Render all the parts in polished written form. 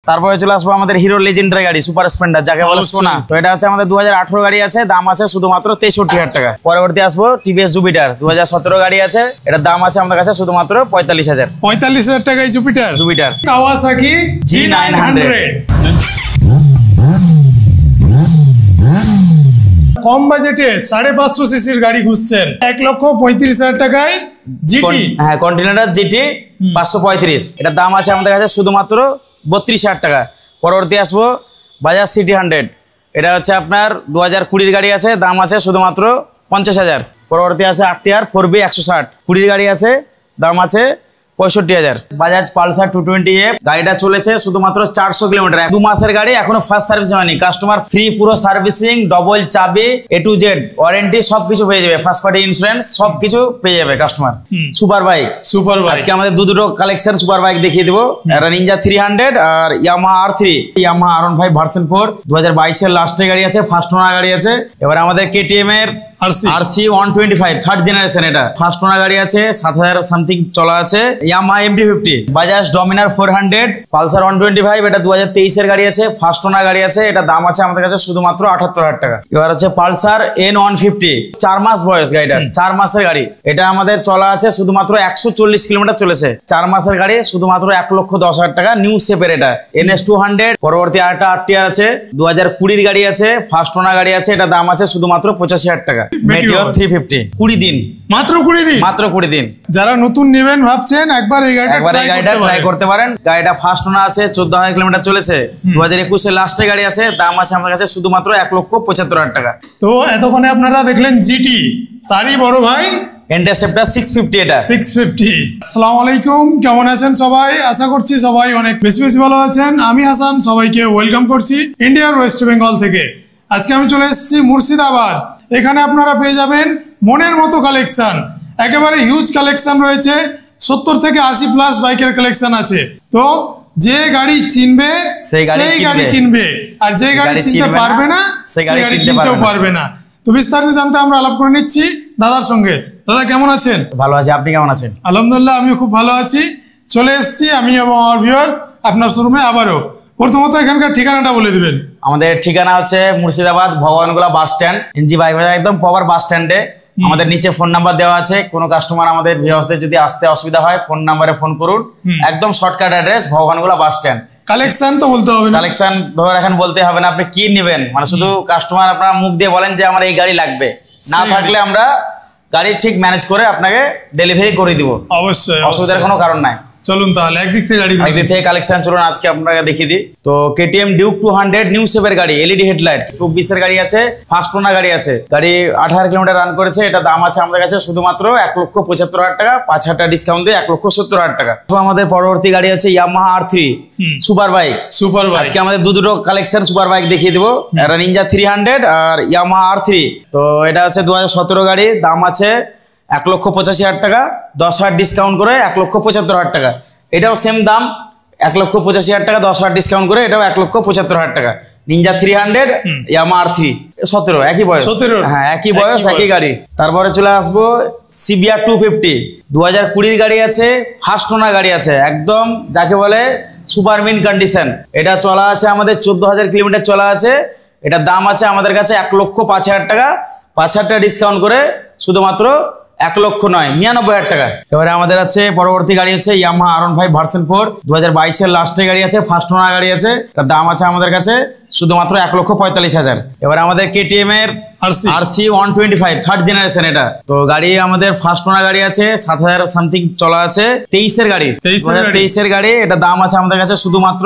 তারপরে চলে আসবো আমাদের হিরো লেজেন্ডারি গাড়ি সুপার স্প্লেন্ডার, যাকে বলে সোনা। তো এটা হচ্ছে আমাদের 2018 গাড়ি আছে, দাম আছে শুধুমাত্র 63,000 টাকা। পরবর্তী আসবো টিভিএস জুপিটার, 2017 গাড়ি আছে, এটার দাম আছে আমাদের কাছে শুধুমাত্র 45,000। 45,000 টাকায় জুপিটার। জুপিটার কাওয়াসাকি G900 কম বাজেটে 550 সিসির গাড়ি খুঁজছেন, 1,35,000 টাকায় জিটি। হ্যাঁ, কন্টিনেন্টাল জিটি 535, এটার দাম আছে আমাদের কাছে শুধুমাত্র 32,000 টাকা। পরবর্তী আসবো বাজাজ সিটি 100, এটা হচ্ছে আপনার 2020 গাড়ি আছে, দাম আছে শুধুমাত্র 50,000। পরবর্তী আছে আরটিআর 4B 160, 20 গাড়ি আছে, দাম আছে 65,000। বাজাজ পালসার 220F, গাড়িটা চলেছে শুধুমাত্র 400 কিলোমিটার, 2 মাসের গাড়ি, এখনো ফার্স্ট সার্ভিস হয়নি। কাস্টমার ফ্রি পুরো সার্ভিসিং, ডবল চাবি, A to Z ওয়ারেন্টি সবকিছু পেয়ে যাবে, ফার্স্ট পার্টি ইন্স্যুরেন্স সবকিছু পেয়ে যাবে কাস্টমার। সুপার বাইক, আজকে আমাদের দুটো কালেকশন সুপার বাইক দেখিয়ে দেবো, একটা নিনজা 300 আর Yamaha R3, Yamaha R15 version 4, 2022 এর লাস্টের গাড়ি আছে, ফার্স্ট ওনার গাড়ি আছে। এবার আমাদের KTM এর RC 125 থার্ড জেনারেশন, এটা ফার্স্ট ওনার গাড়ি আছে, 7,000 সামথিং চলা আছে। Yamaha MT-50, Bajaj Dominar 400, Pulsar 125, এটা 2023 এর গাড়ি আছে, ফার্স্ট ওনার গাড়ি আছে, এটা দাম আছে আমাদের কাছে শুধুমাত্র 78,000 টাকা। এবার হচ্ছে পালসার N150, 4 মাস বয়স গাড়িটার, 4 মাসের গাড়ি, এটা আমাদের চলা আছে শুধুমাত্র 140 কিলোমিটার চলেছে, 4 মাসের গাড়ি, শুধুমাত্র 1,10,000 টাকা। নিউ শেপের এটা NS200। পরবর্তী আরেকটা আরটিআর আছে, 2020 গাড়ি আছে, ফার্স্ট ওনার গাড়ি আছে, এটা দাম আছে শুধুমাত্র 85,000 টাকা। মেটিওর 350, 20 দিন, মাত্র 20 দিন। যারা নতুন নেবেন ভাবছেন, একবার এই গাড়িটা ট্রাই করতে পারেন। গাড়িটা ফার্স্ট ওনার আছে, 14,000 কিলোমিটার চলেছে, 2021 এর লাস্টের গাড়ি আছে, দাম আছে আমাদের কাছে শুধুমাত্র 1,75,000 টাকা। তো এতক্ষণে আপনারা দেখলেন জিটি, তারই বড় ভাই ইন্টারসেপ্টর 650, এটা 650। আসসালামু আলাইকুম, কেমন আছেন সবাই? আশা করছি সবাই অনেক বেশি ভালো আছেন। আমি হাসান, সবাইকে ওয়েলকাম করছি ইন্ডিয়ার ওয়েস্ট বেঙ্গল থেকে। আজকে আমি চলে এসেছি মুর্শিদাবাদ। এখানে আপনারা পেয়ে যাবেন মনের মতো কালেকশন, একেবারে হিউজ কালেকশন রয়েছে, 70 থেকে 80 প্লাস বাইকের কালেকশন আছে। তো যে গাড়ি চিনবে সেই গাড়ি কিনবে, আর যে গাড়ি চিনতে পারবে না সেই গাড়ি কিনতেও পারবে না। তো বিস্তারিত জানতে আমরা আলাপ করে নিচ্ছি দাদার সঙ্গে। দাদা কেমন আছেন? ভালো আছি, আপনি কেমন আছেন? আলহামদুলিল্লাহ, আমিও খুব ভালো আছি। চলে এসেছি আমি এবং আমার ভিউয়ার্স আপনার শোরুমে আবারও। প্রথমত এখানকার ঠিকানাটা বলে দিবেন। আমাদের ঠিকানা হচ্ছে Murshidabad Bhagwangola bus stand, NG bike Bazar, একদম প্রপার বাস স্ট্যান্ডে। আমাদের নিচে ফোন নাম্বার দেওয়া আছে, কোনো কাস্টমার আমাদের ভিউয়ার্সদের যদি আসতে অসুবিধা হয় ফোন নাম্বারে ফোন করুন। একদম shortcut address Bhagwangola bus stand. Collection তো বলতে হবে না, কালেকশন ধরে এখন বলতে হবে না, আপনি কি নেবেন, মানে শুধু কাস্টমার আপনার মুখ দিয়ে বলেন যে আমার এই গাড়ি লাগবে, না থাকলে আমরা গাড়ি ঠিক ম্যানেজ করে আপনাকে ডেলিভারি করে দিব। অবশ্যই, অসুবিধার কোনো কারণ নাই। চলুন তাহলে একদিক থেকে কালেকশন চলুন আজকে আপনাকে দেখিয়ে দিই। তো KTM ডিউক 200 নিউ শেপের গাড়ি, LED হেডলাইট, 24 এর গাড়ি আছে, ফার্স্ট ওনার গাড়ি আছে, গাড়ি 18 কিলোমিটার রান করেছে, এটা দাম আছে আমাদের কাছে শুধুমাত্র 1,75,000 টাকা, 5,000 টাকা ডিসকাউন্ট দিয়ে 1,70,000 টাকা। তো আমাদের পরবর্তী গাড়ি আছে ইয়ামাহা R3 সুপার বাইক। আজকে আমাদের দুটো কালেকশন সুপার বাইক দেখিয়ে দেবো, একটা নিনজা 300 আর ইয়ামাহা R3। তো এটা হচ্ছে 2017 গাড়ি, দাম আছে 1,85,000 টাকা, 10,000 ডিসকাউন্ট করে 1,75,000 টাকা। এটাও সেম দাম 1,85,000 টাকা, 10,000 ডিসকাউন্ট করে এটাও 1,75,000 টাকা। নিনজা 300, ইয়ামাহা R3 17, একই বয়স, হ্যাঁ একই বয়স, একই গাড়ি। তারপরে চলে আসবো CBR 250, 2020 গাড়ি আছে, ফার্স্ট ওনার গাড়ি আছে, একদম যাকে বলে সুপার মিন কন্ডিশন। এটা চলা আছে আমাদের 14,000 কিলোমিটার চলা আছে, এটার দাম আছে আমাদের কাছে 1,05,000 টাকা, 5,000 টাকা ডিসকাউন্ট করে শুধুমাত্র 1,99,000 টাকা। এবারে আমাদের আছে পরবর্তী গাড়ি হচ্ছে ইয়ামাহা R15 ভার্সন 4, 2022 এর লাস্টের গাড়ি আছে, ফার্স্ট ওনার গাড়ি আছে, তার দাম আছে আমাদের কাছে শুধুমাত্র 1,45,000। এবার আমাদের KTM এর RC 125 থার্ড জেনারেশন, এটা তো গাড়ি আমাদের ফার্স্ট ওনার গাড়ি আছে, 7,000 সামথিং চলা আছে, 23 এর গাড়ি, 2023 এর গাড়ি, এটা দাম আছে আমাদের কাছে শুধুমাত্র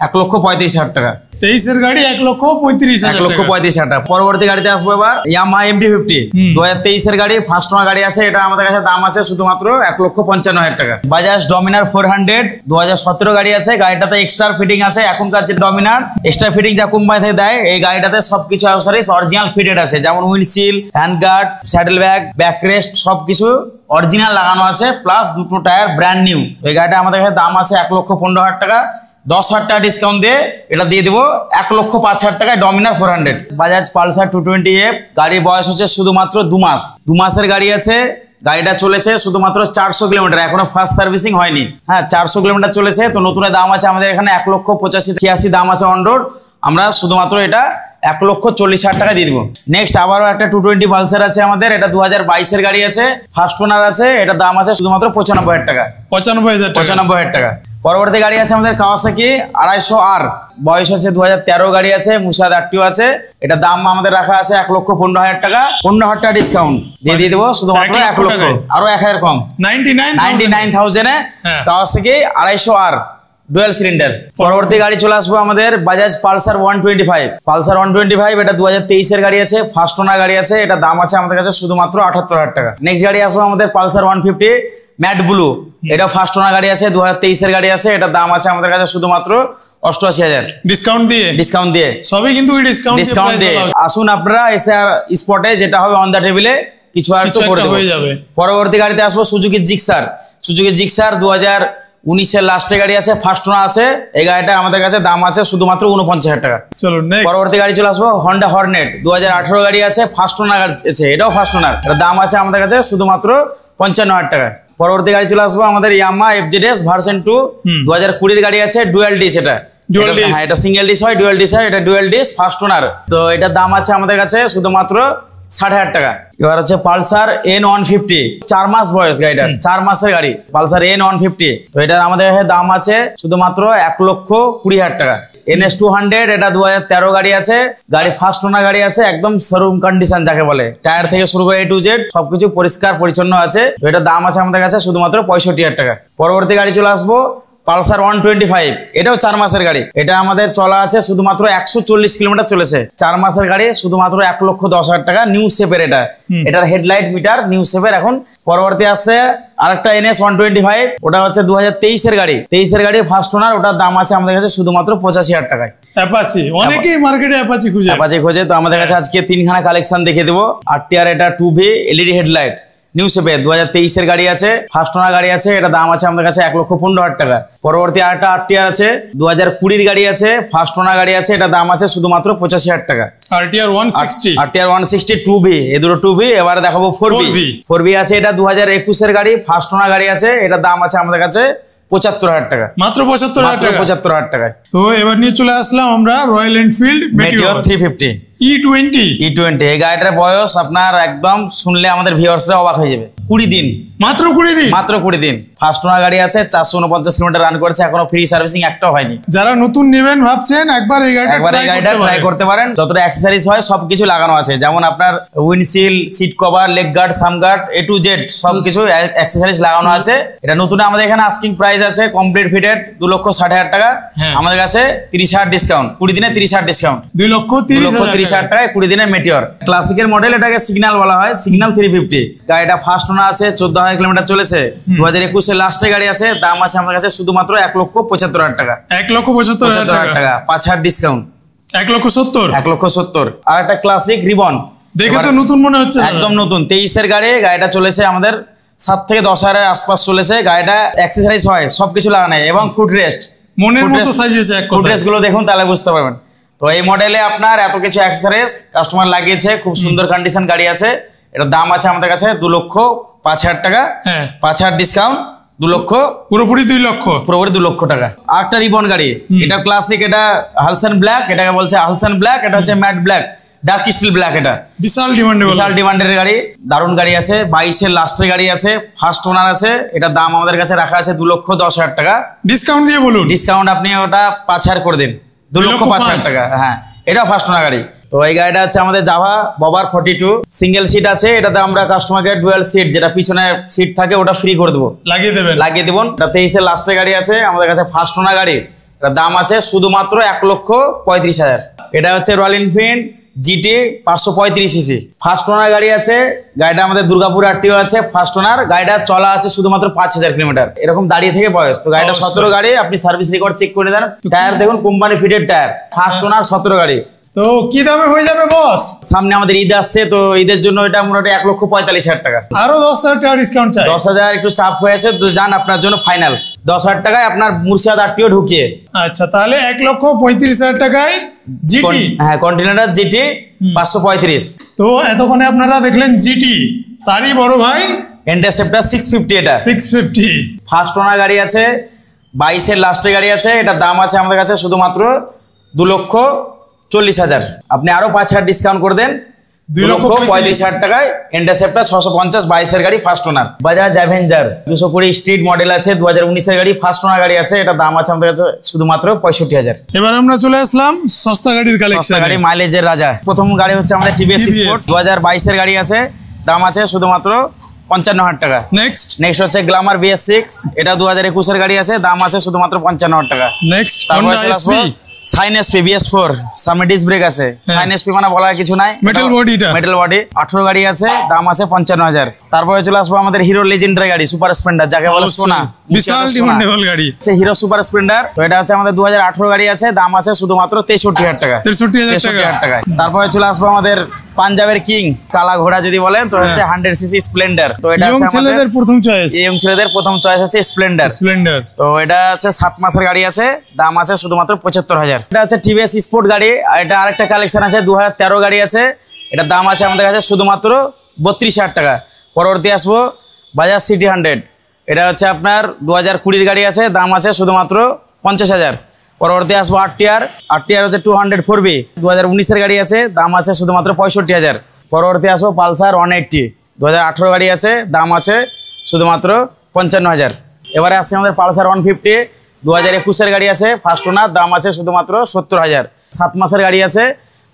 1,35,000 টাকা। 23 এর গাড়ি 1,35,000 টাকা। পরবর্তী গাড়িতে আসবো এবার ইয়ামাহা MT-50, 2023 এর গাড়ি, ফার্স্ট ওনার গাড়ি আছে, এটা আমাদের কাছে দাম আছে শুধুমাত্র 1,55,000 টাকা। বাজাজ ডমিনার 400, 2017 গাড়ি আছে, গাড়িটাতে এক্সট্রা ফিটিং আছে। এখনকার যে ডমিনার এক্সট্রা ফিটিং যা কোম্পানি থেকে দেয়, এই গাড়িটাতে সবকিছু অ্যাকসেসরিজ অরিজিনাল ফিটেড আছে, যেমন windshield, hand guard, saddle bag, backrest সবকিছু অরিজিনাল লাগানো আছে, প্লাস দুটো টায়ার ব্র্যান্ড নিউ। এই গাড়িটা আমাদের কাছে দাম আছে 1,15,000 টাকা, 10,000 টাকা ডিসকাউন্ট দিয়ে এটা দিয়ে দিব 1,05,000 টাকায় ডমিনার 400। বাজাজ পালসার 220F, গাড়ির বয়স হচ্ছে শুধুমাত্র 2 মাস, 2 মাসের গাড়ি আছে, গাড়িটা চলেছে শুধুমাত্র 400 কিলোমিটার, এখনো ফার্স্ট সার্ভিসিং হয়নি। হ্যাঁ, 400 কিলোমিটার চলেছে। তো নতুনের দাম আছে আমাদের এখানে 1,85,86 দাম আছে অন রোড। আমরা শুধুমাত্র এটা 1,40,000 টাকা দিয়ে দিব। নেক্সট আবারও একটা 220 পালসার আছে আমাদের, এটা 2022 গাড়ি আছে, ফার্স্ট ওনার আছে, এটা দাম আছে শুধুমাত্র 95,000 টাকা। 95,000 টাকা। পরবর্তী গাড়ি আছে আমাদের কাওয়াসাকি 250R, বয়স আছে 2013 গাড়ি আছে, মুসাদ আরটিও আছে, এটা দাম আমাদের রাখা আছে 1,15,000 টাকা। 15,000 টাকা ডিসকাউন্ট দিয়ে দেবো, শুধুমাত্র 1 লক্ষ, আরো 1,000 কম, 99,000 কাওয়াসাকি 250R ডুয়াল সিলিন্ডার। পরবর্তী গাড়ি চলে আসবো আমাদের বাজাজ পালসার 125। পালসার 125 এটা 2023 গাড়ি আছে, ফার্স্ট ওনার গাড়ি আছে, এটা দাম আছে আমাদের কাছে শুধুমাত্র 78,000 টাকা। নেক্সট গাড়ি আসবো আমাদের পালসার 150 ম্যাট ব্লু, এটা ফার্স্ট ওনার গাড়ি আছে, 2023 গাড়ি আছে, এটা দাম আছে আমাদের কাছে শুধুমাত্র 88,000 ডিসকাউন্ট দিয়ে সবই কিন্তু ডিসকাউন্ট দিয়ে। আসুন আপনারা এসে আর স্পটে যেটা হবে অন দা টেবিলে কিছু আর তো করে দেবো। পরবর্তী গাড়িতে আসবো সুজুকি জিক্সার। 2019 লাস্টে গাড়ি আছে, ফার্স্ট ওনার আছে, এই গাড়িটা আমাদের কাছে দাম আছে শুধুমাত্র 49,000 টাকা। পরবর্তী গাড়ি চলে আসবো হন্ডা হর্নেট, 2018 গাড়ি আছে, ফার্স্ট ওনার আছে, এটাও ফার্স্ট ওনার, এটার দাম আছে আমাদের কাছে শুধুমাত্র 55,000 টাকা। পরবর্তী গাড়ি চলে আসবো আমাদের ইয়ামাহা FZS ভার্সন 2, 2020 গাড়ি আছে, ডুয়াল ডিস। হ্যাঁ, এটা সিঙ্গেল ডিস হয়, ডুয়াল ডিস হয়, এটা ডুয়াল ডিস ফার্স্ট ওনার। তো এটার দাম আছে আমাদের কাছে শুধুমাত্র 60,000 টাকা। এবার হচ্ছে পালসার N150, 4 মাস বয়স গাড়িটার, 4 মাসের গাড়ি, পালসার N150। তো এটার আমাদের দাম আছে শুধুমাত্র 1,20,000 টাকা। NS200 এটা 2013 গাড়ি আছে, গাড়ি ফার্স্ট ওনার গাড়ি আছে, একদম শোরুম কন্ডিশন যাকে বলে, টায়ার থেকে শুরু করে A to Z সবকিছু পরিষ্কার পরিচ্ছন্ন আছে। তো এটার দাম আছে আমাদের কাছে শুধুমাত্র 65,000 টাকা। পরবর্তী গাড়ি চলে আসবো পালসার 125, এটাও 4 মাসের গাড়ি, এটা আমাদের চলা আছে শুধুমাত্র 140 কিলোমিটার চলেছে, 4 মাসের গাড়ি, শুধুমাত্র 1,10,000 টাকা। নিউ শেপের এটার হেডলাইট মিটার নিউ শেপের। এখন পরবর্তী আসছে আরেকটা NS125, ওটা হচ্ছে 2023 গাড়ি, 23 গাড়ি ফার্স্ট ওনার, ওটার দাম আছে আমাদের কাছে শুধুমাত্র 85,000 টাকায়। অ্যাপাচি অনেকেই মার্কেটে অ্যাপাচি খোঁজে, তো আমাদের কাছে আজকে 3খানা কালেকশন দেখে দেবো। RTR এটা 2V LED হেডলাইট নিউ শেপের, 2023 গাড়ি আছে, ফার্স্ট ওনার গাড়ি আছে, এটা দাম আছে আমাদের কাছে 1,15,000 টাকা। পরবর্তী আরেকটা RTR আছে, 2020 গাড়ি আছে, ফার্স্ট ওনার গাড়ি আছে, এটা দাম আছে শুধুমাত্র 85,000 টাকা। RTR 160 2V, এই দুটো 2V। এবারে দেখাবো 4V আছে, এটা 2021 গাড়ি, ফার্স্ট ওনার গাড়ি আছে, এটা দাম আছে আমাদের কাছে 75,000 টাকা, মাত্র 75,000 টাকায়। তো এবার নিয়ে চলে আসলাম আমরা রয়্যাল এনফিল্ড মেটিওর 350 E20। এই গাড়িটার বয়স আপনার একদম শুনলে আমাদের ভিউয়ার্সরা অবাক হয়ে যাবে, 20 দিন, মাত্র 20 দিন। ফার্স্ট ওনার গাড়ি আছে, 449 কিলোমিটার রান করেছে, এখনো ফ্রি সার্ভিসিং একটাও হয়নি। যারা নতুন নেবেন ভাবছেন একবার এই গাড়িটা ট্রাই করতে পারেন। যতটা অ্যাক্সেসরিজ হয় সবকিছু লাগানো আছে, যেমন আপনার windshield, seat cover, leg guard, sump guard, A to Z সবকিছু অ্যাক্সেসরিজ লাগানো আছে। এটা নতুন আমাদের এখানে আস্কিং প্রাইস আছে কমপ্লিট ফিটেড 2,60,000 টাকা, আমাদের কাছে 30,000 ডিসকাউন্ট, 20 দিনে 30,000 ডিসকাউন্ট, 2,30,000 টাকায় 20 দিনের মেটিওর। ক্লাসিকের মডেল, এটাকে সিগন্যাল বলা হয়, সিগন্যাল 350। গাড়িটা ফার্স্ট ওনার আছে, 14,000 কিলোমিটার চলেছে, 2021 লাস্টে গাড়ি আছে, দাম আছে আমাদের কাছে শুধুমাত্র 1,75,000 টাকা। 1,75,000 টাকা, 5,000 ডিসকাউন্ট, 1,70,000। আর একটা ক্লাসিক রিবন, দেখে তো নতুন মনে হচ্ছে, একদম নতুন, 23 গাড়ি, গাড়িটা চলেছে আমাদের 7 থেকে 10,000 আশপাশ চলেছে। গাড়িটা অ্যাক্সেসরিজ হয় সবকিছু লাগানো, এবং ফুড রেস্ট, মনের মতো সাজিয়েছে, ফুড রেস্ট গুলো দেখুন তাহলে বুঝতে পারবেন। তো এই মডেলে আপনার এত কিছু অ্যাক্সেসরিজ কাস্টমার লাগিয়েছে, খুব সুন্দর কন্ডিশন গাড়ি আছে। এটার দাম আছে আমাদের কাছে 2,05,000 টাকা, 5,000 ডিসকাউন্ট, 2 লক্ষ, পুরোপুরি 2 লক্ষ টাকা। আর একটা রিবন গাড়ি, এটা ক্লাসিক, এটা হালসেন ব্ল্যাক, এটাকে বলছে হালসেন ব্ল্যাক, এটা হচ্ছে matte black, dark steel black. এটা বিশাল ডিমান্ডের গাড়ি, দারুণ গাড়ি আছে, 22 লাস্টের গাড়ি আছে, ফার্স্ট ওনার আছে, এটার দাম আমাদের কাছে রাখা আছে 2,10,000 টাকা। ডিসকাউন্ট দিয়ে বলুন, ডিসকাউন্ট আপনি ওটা 5,000 করে দিন, 2,05,000 টাকা। হ্যাঁ, এটা ফার্স্ট ওনার গাড়ি। তো এই গাড়িটা হচ্ছে আমাদের জাভা ববার 42 সিঙ্গেল সিট আছে, এটাতে আমরা কাস্টমারকে ডুয়াল সিট, যেটা পিছনে সিট থাকে ওটা ফ্রি করে দেবো, লাগিয়ে দেবেন। এটা 23 লাস্টের গাড়ি আছে আমাদের কাছে, ফার্স্ট ওনার গাড়ি, এটার দাম আছে শুধুমাত্র 1,35,000। এটা হচ্ছে royal Enfield GT 535 CC, first owner গাড়ি আছে, গাড়িটা আমাদের দুর্গাপুর RTO আছে, ফার্স্ট ওনার। গাড়িটা চলা আছে শুধুমাত্র 5,000 কিলোমিটার, এরকম দাঁড়িয়ে থেকে বয়স। তো গাড়িটা 17 গাড়ি, আপনি সার্ভিস রেকর্ড চেক করে দেন, টায়ার দেখুন company fitted tyre, first owner 17 গাড়ি। তো কি দামে হয়ে যাবে বস? সামনে আমাদের ঈদ আসছে, তো ঈদের জন্য এটা মোটামুটি 1,45,000 টাকা, আরো 10,000 টাকা ডিসকাউন্ট চাই। 10,000 একটু চাপ হয়েছে, তো যান আপনার জন্য ফাইনাল 10,000 টাকায় আপনার মুর্শিদাবাদ RTO ঢুকিয়ে। আচ্ছা, তাহলে 1,35,000 টাকায় GT, হ্যাঁ, কন্টিনেন্টাল GT 535। তো এতক্ষণে আপনারা দেখলেন GT, তারই বড় ভাই ইন্টারসেপ্টর 650 এটা 650 ফার্স্ট ওনার গাড়ি আছে, 22-এর লাস্টে গাড়ি আছে। এটার দাম আছে আমাদের কাছে শুধুমাত্র 2,40,000। আপনি আরো 5,000 ডিসকাউন্ট করে দেন, 2,35,000 টাকায় ইন্টারসেপ্টর 650 22-এর গাড়ি first owner. Bajaj Avenger 220 street model আছে, 2019-এর গাড়ি ফার্স্ট ওনার গাড়ি আছে। এটা দাম আছে আমাদের কাছে শুধুমাত্র 65,000। এবার আমরা চলে আসলাম সস্তা গাড়ির কালেকশন, গাড়ি মাইলেজের রাজা। প্রথম গাড়ি হচ্ছে আমাদের টিভিএস স্পোর্ট, 2022-এর গাড়ি আছে, দাম আছে শুধুমাত্র 55,000 টাকা। নেক্সট হচ্ছে গ্ল্যামার BS6, এটা 2021-এর গাড়ি আছে, দাম আছে শুধুমাত্র 55,000 টাকা। নেক্সট তারপরে চলে আসবো সাইন এসপি BS4, সামনে ডিস্ক ব্রেক আছে। সাইন এসপি মানে বলার কিছু নাই, মেটাল বডি 18 গাড়ি আছে, দাম আছে 55,000। তারপরে চলে আসবো আমাদের হিরো লেজেন্ডারি গাড়ি সুপার স্প্লেন্ডার, যাকে বলে সোনা, বিশাল ডিমান্ডেবল গাড়ি আছে হিরো সুপার স্প্লেন্ডার। তো এটা হচ্ছে আমাদের 2018 গাড়ি আছে, দাম আছে শুধুমাত্র 63,000 টাকা। 63,000 টাকা। তারপরে চলে আসবো আমাদের পাঞ্জাবের কিং কালা ঘোড়া যদি বলেন তো হচ্ছে 100cc স্প্লেন্ডার। তো এটা হচ্ছে ছেলেদের প্রথম চয়েস, ইয়ং ছেলেদের প্রথম চয়েস হচ্ছে স্প্লেন্ডার। তো এটা হচ্ছে 7 মাসের গাড়ি আছে, দাম আছে শুধুমাত্র 75,000। এটা হচ্ছে টিভিএস স্পোর্ট গাড়ি। আর এটা আরেকটা কালেকশন আছে, 2013 গাড়ি আছে, এটার দাম আছে আমাদের কাছে শুধুমাত্র 32,000 টাকা। পরবর্তী আসবো বাজাজ সিটি 100, এটা হচ্ছে আপনার 2020-এর গাড়ি আছে, দাম আছে শুধুমাত্র 50,000। পরবর্তী আসবো আরটিআর হচ্ছে 200 4B, 2019-এর গাড়ি আছে, দাম আছে শুধুমাত্র 65,000। পরবর্তী আসবো পালসার 180, 2018 গাড়ি আছে, দাম আছে শুধুমাত্র 55,000। এবারে আসছে আমাদের পালসার 150, 2021-এর গাড়ি আছে, ফার্স্ট ওনার, দাম আছে শুধুমাত্র 70,000। 7 মাসের গাড়ি আছে,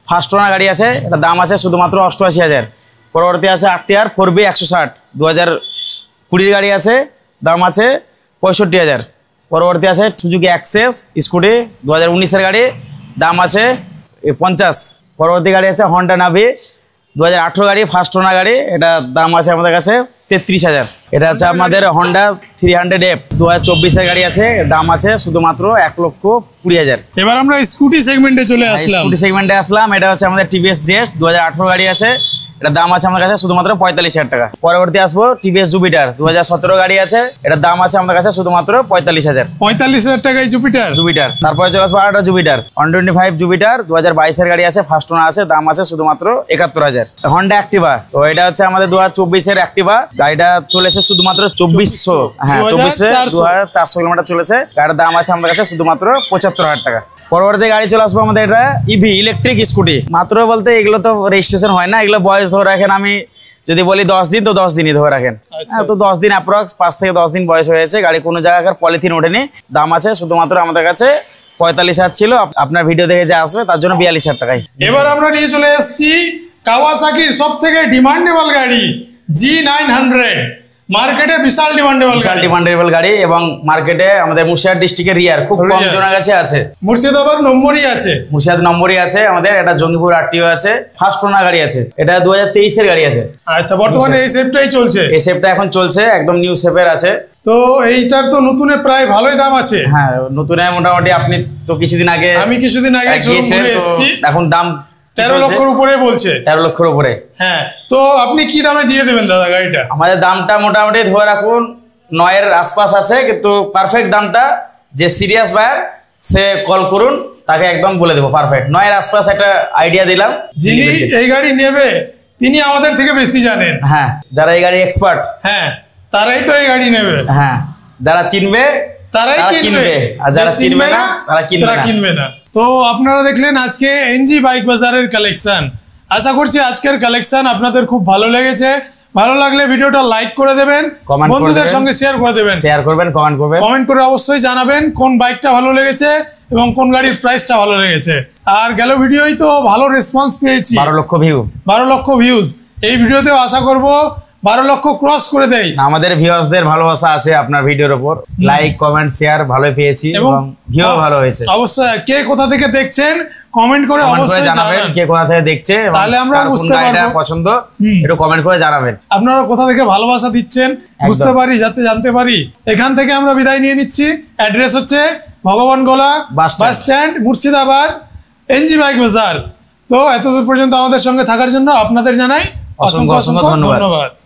ফার্স্ট ওনার গাড়ি আছে, এটা দাম আছে শুধুমাত্র 88,000। পরবর্তী আছে আরটিআর 4B 160, 2020-এর গাড়ি আছে, দাম আছে 65,000। পরবর্তী আছে সুজুকি অ্যাক্সেস স্কুটি, 2019-এর গাড়ি, দাম আছে 50। পরবর্তী গাড়ি আছে হন্ডা নাভি, 2018 গাড়ি, ফার্স্ট ওনার গাড়ি, এটা দাম আছে আমাদের কাছে 33,000। এটা হচ্ছে আমাদের হন্ডা 300F, 2024-এর গাড়ি আছে, দাম আছে শুধুমাত্র 1,20,000। এবার আমরা স্কুটি সেগমেন্টে চলে আসলাম। এটা হচ্ছে আমাদের টিভিএস জেস্ট, 2018 গাড়ি আছে, এটার দাম আছে আমাদের কাছে শুধুমাত্র 45,000 টাকা। পরবর্তী আসবো টিভিএস জুপিটার, 2017 গাড়ি আছে, এটার দাম আছে আমাদের কাছে শুধুমাত্র 45,000। 45,000 টাকায় জুপিটার। তারপরে চলে আসবো আরেকটা জুপিটার 125 জুপিটার, 2022-এর গাড়ি আছে, ফার্স্ট ওনার আছে, দাম আছে শুধুমাত্র 71,000। হন্ডা অ্যাক্টিভা, তো এটা হচ্ছে আমাদের 2024-এর অ্যাক্টিভা, গাড়িটা চলেছে শুধুমাত্র 2400, হ্যাঁ 24,400 কিলোমিটার চলেছে। গাড়ির দাম আছে আমাদের কাছে শুধুমাত্র 75,000 টাকা। পরবর্তী গাড়ি চলে আসবো আমাদের এটা ইভি ইলেকট্রিক স্কুটি। মাত্র বলতে এগুলো তো রেজিস্ট্রেশন হয় না, এগুলো বয়স ধরে রাখেন, আমি যদি বলি 10 দিন তো 10 দিনই ধরে রাখেন। তো 10 দিন অ্যাপ্রক্স 5 থেকে 10 দিন বয়স হয়েছে। গাড়ি কোনো জায়গাকার পলিথিন ওঠেনি, দাম আছে শুধুমাত্র আমাদের কাছে 45,000 ছিল, আপনার ভিডিও দেখে যে আসবে তার জন্য 42,000 টাকায়। এবার আমরা নিয়ে চলে এসেছি কাওয়াসাকির সব থেকে ডিমান্ডেবল গাড়ি G900, মার্কেটে বিশাল ডিমান্ডেবল গাড়ি এবং মার্কেটে আমাদের মুর্শিদাবাদ ডিস্ট্রিক্টের রিয়ার খুব কম জনের কাছে আছে। মুর্শিদাবাদ নম্বরই আছে আমাদের। এটা জঙ্গিপুর আরটিও আছে, ফার্স্ট ওনার গাড়ি আছে, এটা 2023-এর গাড়ি আছে। আচ্ছা, বর্তমানে এই শেপটাই চলছে, এই শেপটা এখন চলছে, একদম নিউ শেপের আছে। তো এইটার তো নতুনে প্রায় ভালোই দাম আছে। হ্যাঁ, নতুনে মোটামুটি আপনি তো কিছুদিন আগে এসেছি, এখন দাম 13 লক্ষের উপরে বলছে, 13 লক্ষের উপরে। হ্যাঁ, তো আপনি কি দামে দিয়ে দেবেন দাদা গাড়িটা? আমাদের দামটা মোটামুটি ধরে রাখুন 9-এর আশপাশ আছে, কিন্তু পারফেক্ট দামটা যে সিরিয়াস বায়ার সে কল করুন, তাকে একদম বলে দেবো পারফেক্ট 9-এর আশপাশ একটা আইডিয়া দিলাম। যিনি এই গাড়ি নেবে তিনি আমাদের থেকে বেশি জানেন। হ্যাঁ, যারা এই গাড়ি এক্সপার্ট, হ্যাঁ তারাই তো এই গাড়ি নেবে। হ্যাঁ, যারা চিনবে তারাই কিনবে, আর যারা চিনবে না তারা কিনবে না। তো আপনারা দেখলেন আজকে এনজি বাইক বাজারের কালেকশন। আশা করছি আজকের কালেকশন আপনাদের খুব ভালো লেগেছে। ভালো লাগলে ভিডিওটা লাইক করে দেবেন, বন্ধুদের সঙ্গে শেয়ার করে দেবেন, কমেন্ট করে অবশ্যই জানাবেন কোন বাইকটা ভালো লেগেছে এবং কোন গাড়ির প্রাইসটা ভালো লেগেছে। আর গেল ভিডিওই তো ভালো রেসপন্স পেয়েছি, 12 লক্ষ ভিউজ। এই ভিডিওতেও আশা করব 12 লক্ষ ক্রস করে দেয়। আমাদের ভিউয়ার্সদের ভালোবাসা আছে আপনার ভিডিওর উপর, লাইক কমেন্ট শেয়ার ভালো পেয়েছি এবং ভিউ ভালো হয়েছে। অবশ্যই কে কোথা থেকে দেখছেন কমেন্ট করে অবশ্যই জানাবেন, কে কোথা থেকে দেখছে, তাহলে আমরা বুঝতে পারবো পছন্দ, একটু কমেন্ট করে জানাবেন আপনারা কোথা থেকে ভালোবাসা দিচ্ছেন, বুঝতে পারি, যাতে জানতে পারি। এখান থেকে আমরা বিদায় নিয়ে নিচ্ছি। অ্যাড্রেস হচ্ছে Bhagwangola bus stand, Murshidabad, NG bike Bazar. তো এতদূর পর্যন্ত আমাদের সঙ্গে থাকার জন্য আপনাদের জানাই অসংখ্য ধন্যবাদ।